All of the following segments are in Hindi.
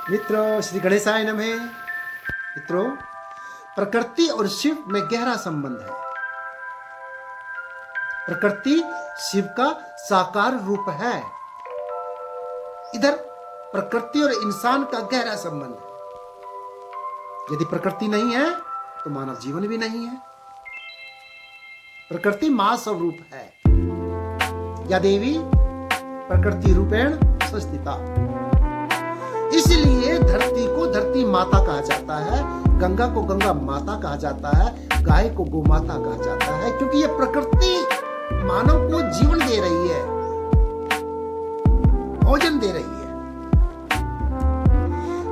मित्रों, श्री गणेशाय नमः। मित्रों, प्रकृति और शिव में गहरा संबंध है। प्रकृति शिव का साकार रूप है। इधर प्रकृति और इंसान का गहरा संबंध है। यदि प्रकृति नहीं है तो मानव जीवन भी नहीं है। प्रकृति मां स्वरूप है। या देवी प्रकृति रूपेण संस्थिता। इसलिए धरती को धरती माता कहा जाता है, गंगा को गंगा माता कहा जाता है, गाय को गौ माता कहा जाता है, क्योंकि ये प्रकृति मानव को जीवन दे रही है, भोजन दे रही है।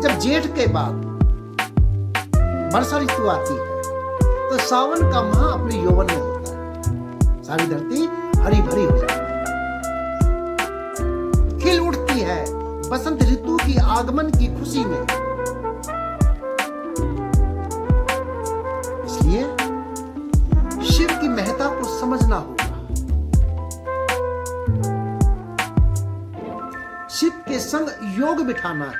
जब जेठ के बाद वर्षा ऋतु आती है तो सावन का माह अपने यौवन में होता है। सारी धरती हरी भरी हो जाती है, खिल उठती है बसंत ऋतु की आगमन की खुशी में। इसलिए शिव की महत्ता को समझना होगा। शिव के संग योग बिठाना है,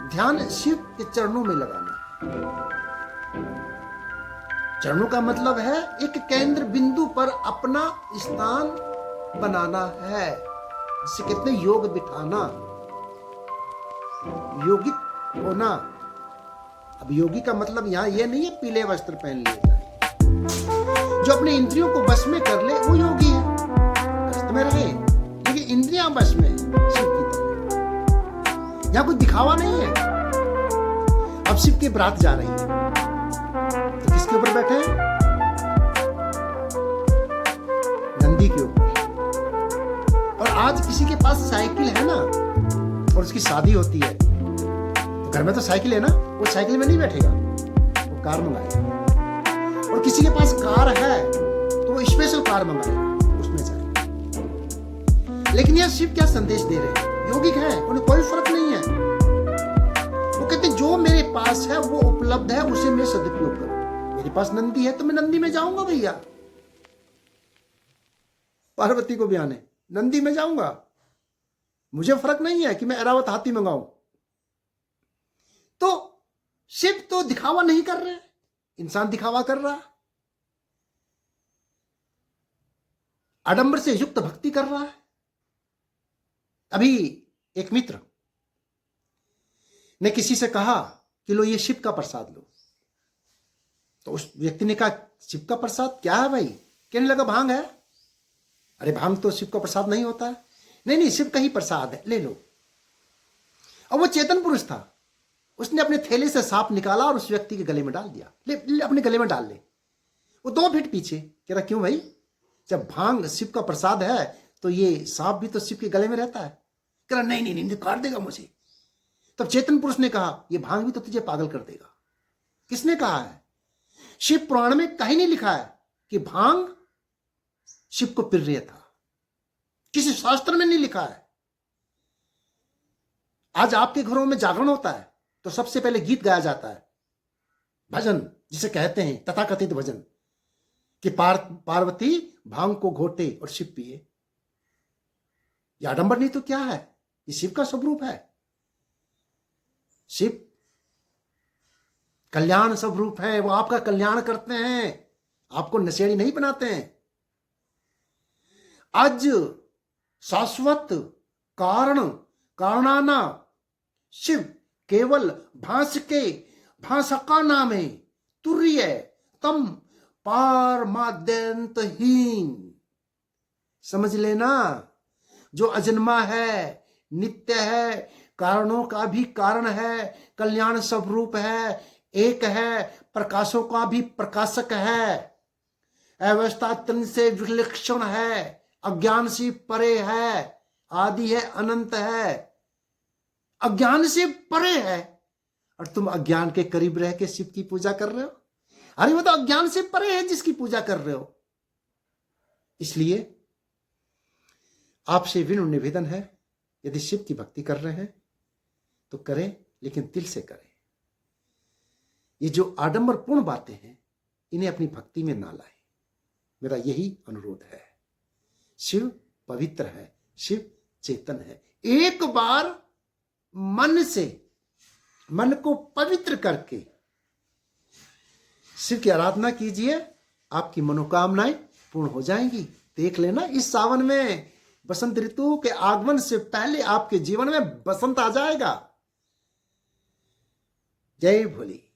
ध्यान शिव के चरणों में लगाना है। चरणों का मतलब है एक केंद्र बिंदु पर अपना स्थान बनाना है, जिसे कहते हैं योग बिठाना, योगिक होना। अब योगी का मतलब यहां यह नहीं है पीले वस्त्र पहन लिए जाए। जो अपने इंद्रियों को बस में कर ले वो योगी है, कष्ट में रहे लेकिन इंद्रियां बस में, शिव की तरह। यहां कोई दिखावा नहीं है। अब शिव की बारात जा रही है तो किसके ऊपर बैठे हैं? नंदी के ऊपर। और आज किसी के पास साइकिल है ना और उसकी शादी होती है तो घर में तो साइकिल है ना, वो साइकिल में नहीं बैठेगा, वो कार मंगाएगा। और किसी के पास कार है तो वो स्पेशल कार मंगाएगा, उसमें जाएगा। लेकिन यह शिव क्या संदेश दे रहे हैं? योगिक है, उन्हें कोई फर्क नहीं है। वो कहते हैं जो मेरे पास है वो उपलब्ध है, उसे मैं सदुपयोग करूं। मेरे पास नंदी है तो मैं नंदी में जाऊंगा भैया। पार्वती को भी आने नंदी में जाऊंगा, मुझे फर्क नहीं है कि मैं ऐरावत हाथी मंगाऊं। तो शिव तो दिखावा नहीं कर रहे, इंसान दिखावा कर रहा, आडंबर से युक्त भक्ति कर रहा है। अभी एक मित्र ने किसी से कहा कि लो ये शिव का प्रसाद लो, तो उस व्यक्ति ने कहा शिव का प्रसाद क्या है भाई? कहने लगा भांग है। अरे भांग तो शिव का प्रसाद नहीं होता है। नहीं नहीं, शिव का ही प्रसाद है, ले लो। और वो चेतन पुरुष था, उसने अपने थैले से सांप निकाला और उस व्यक्ति के गले में डाल दिया। ले अपने गले में डाल ले। वो 2 फीट पीछे कह रहा क्यों भाई? जब भांग शिव का प्रसाद है तो ये सांप भी तो शिव के गले में रहता है। कह रहा नहीं नहीं नहीं, काट देगा मुझे। तब चेतन पुरुष ने कहा ये भांग भी तो तुझे पागल कर देगा। किसने कहा है? शिव पुराण में कहीं नहीं लिखा है कि भांग शिव को प्रिय था, किसी शास्त्र में नहीं लिखा है। आज आपके घरों में जागरण होता है तो सबसे पहले गीत गाया जाता है, भजन जिसे कहते हैं तथाकथित भजन, कि पार्वती भांग को घोटे और शिव पिए। यह आडंबर नहीं तो क्या है? ये शिव का स्वरूप है। शिव कल्याण स्वरूप है, वो आपका कल्याण करते हैं, आपको नशेड़ी नहीं बनाते हैं। आज शाश्वत कारण कारणाना शिव केवल भांस के भांसका नामे तुर्य तम पारमाद्यंतहीन। समझ लेना, जो अजन्मा है, नित्य है, कारणों का भी कारण है, कल्याण स्वरूप है, एक है, प्रकाशों का भी प्रकाशक है, अवस्था तन से विलक्षण है, अज्ञान से परे है, आदि है, अनंत है, अज्ञान से परे है। और तुम अज्ञान के करीब रह के शिव की पूजा कर रहे हो। अरे वो तो अज्ञान से परे है जिसकी पूजा कर रहे हो। इसलिए आपसे विनम्र निवेदन है, यदि शिव की भक्ति कर रहे हैं तो करें, लेकिन दिल से करें। ये जो आडंबरपूर्ण बातें हैं इन्हें अपनी भक्ति में ना लाएं, मेरा यही अनुरोध है। शिव पवित्र है, शिव चेतन है। एक बार मन से मन को पवित्र करके शिव की आराधना कीजिए, आपकी मनोकामनाएं पूर्ण हो जाएंगी। देख लेना, इस सावन में बसंत ऋतु के आगमन से पहले आपके जीवन में बसंत आ जाएगा। जय भोले।